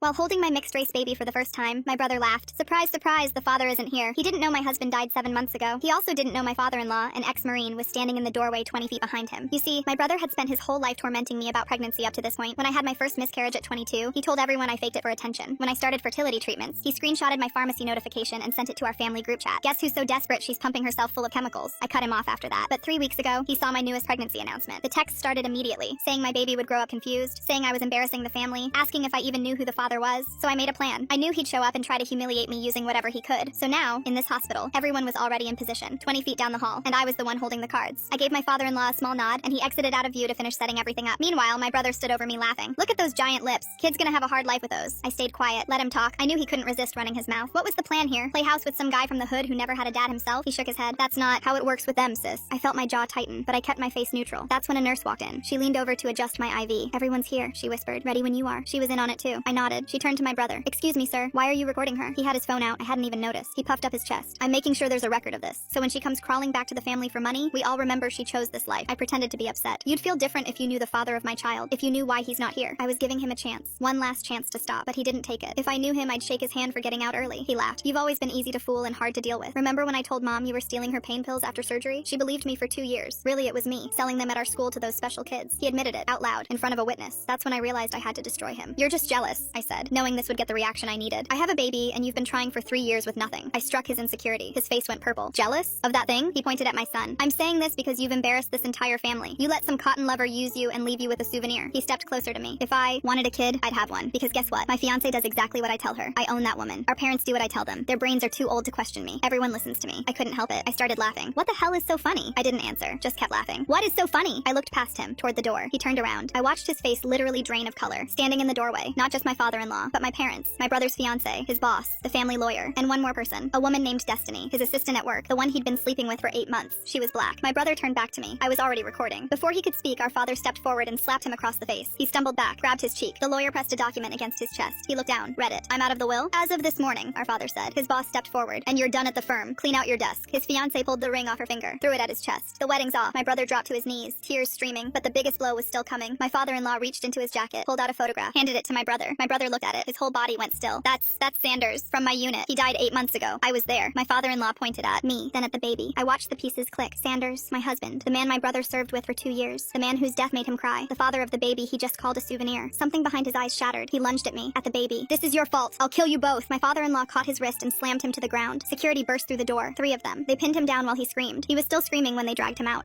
While holding my mixed-race baby for the first time, my brother laughed. Surprise, surprise, the father isn't here. He didn't know my husband died 7 months ago. He also didn't know my father-in-law, an ex-Marine, was standing in the doorway 20 feet behind him. You see, my brother had spent his whole life tormenting me about pregnancy up to this point. When I had my first miscarriage at 22, he told everyone I faked it for attention. When I started fertility treatments, he screenshotted my pharmacy notification and sent it to our family group chat. Guess who's so desperate she's pumping herself full of chemicals? I cut him off after that. But 3 weeks ago, he saw my newest pregnancy announcement. The text started immediately, saying my baby would grow up confused, saying I was embarrassing the family, asking if I even knew who the father was. So I made a plan. I knew he'd show up and try to humiliate me using whatever he could. So now, in this hospital, everyone was already in position, 20 feet down the hall, and I was the one holding the cards. I gave my father-in-law a small nod, and he exited out of view to finish setting everything up. Meanwhile, my brother stood over me laughing. Look at those giant lips. Kid's gonna have a hard life with those. I stayed quiet, let him talk. I knew he couldn't resist running his mouth. What was the plan here? Play house with some guy from the hood who never had a dad himself? He shook his head. That's not how it works with them, sis. I felt my jaw tighten, but I kept my face neutral. That's when a nurse walked in. She leaned over to adjust my IV. Everyone's here, she whispered. Ready when you are. She was in on it too. I nodded. She turned to my brother. Excuse me, sir. Why are you recording her? He had his phone out. I hadn't even noticed. He puffed up his chest. I'm making sure there's a record of this. So when she comes crawling back to the family for money, we all remember she chose this life. I pretended to be upset. You'd feel different if you knew the father of my child, if you knew why he's not here. I was giving him a chance. One last chance to stop, but he didn't take it. If I knew him, I'd shake his hand for getting out early. He laughed. You've always been easy to fool and hard to deal with. Remember when I told Mom you were stealing her pain pills after surgery? She believed me for 2 years. Really, it was me, selling them at our school to those special kids. He admitted it, out loud, in front of a witness. That's when I realized I had to destroy him. You're just jealous, I said, knowing this would get the reaction I needed. I have a baby, and you've been trying for 3 years with nothing. I struck his insecurity. His face went purple. Jealous? Of that thing? He pointed at my son. I'm saying this because you've embarrassed this entire family. You let some cotton lover use you and leave you with a souvenir. He stepped closer to me. If I wanted a kid, I'd have one. Because guess what? My fiance does exactly what I tell her. I own that woman. Our parents do what I tell them. Their brains are too old to question me. Everyone listens to me. I couldn't help it. I started laughing. What the hell is so funny? I didn't answer. Just kept laughing. What is so funny? I looked past him, toward the door. He turned around. I watched his face literally drain of color, standing in the doorway. Not just my father-in-law, but my parents, my brother's fiance, his boss, the family lawyer, and one more person. A woman named Destiny, his assistant at work, the one he'd been sleeping with for 8 months. She was black. My brother turned back to me. I was already recording. Before he could speak, our father stepped forward and slapped him across the face. He stumbled back, grabbed his cheek. The lawyer pressed a document against his chest. He looked down, read it. I'm out of the will? As of this morning, our father said. His boss stepped forward. And you're done at the firm. Clean out your desk. His fiance pulled the ring off her finger, threw it at his chest. The wedding's off. My brother dropped to his knees, tears streaming, but the biggest blow was still coming. My father-in-law reached into his jacket, pulled out a photograph, handed it to my brother. My brother looked at it. His whole body went still. That's Sanders, from my unit. He died 8 months ago. I was there. My father-in-law pointed at me, then at the baby. I watched the pieces click. Sanders, my husband, the man my brother served with for 2 years, the man whose death made him cry, the father of the baby he just called a souvenir. Something behind his eyes shattered. He lunged at me, at the baby. This is your fault. I'll kill you both. My father-in-law caught his wrist and slammed him to the ground. Security burst through the door. 3 of them. They pinned him down while he screamed. He was still screaming when they dragged him out.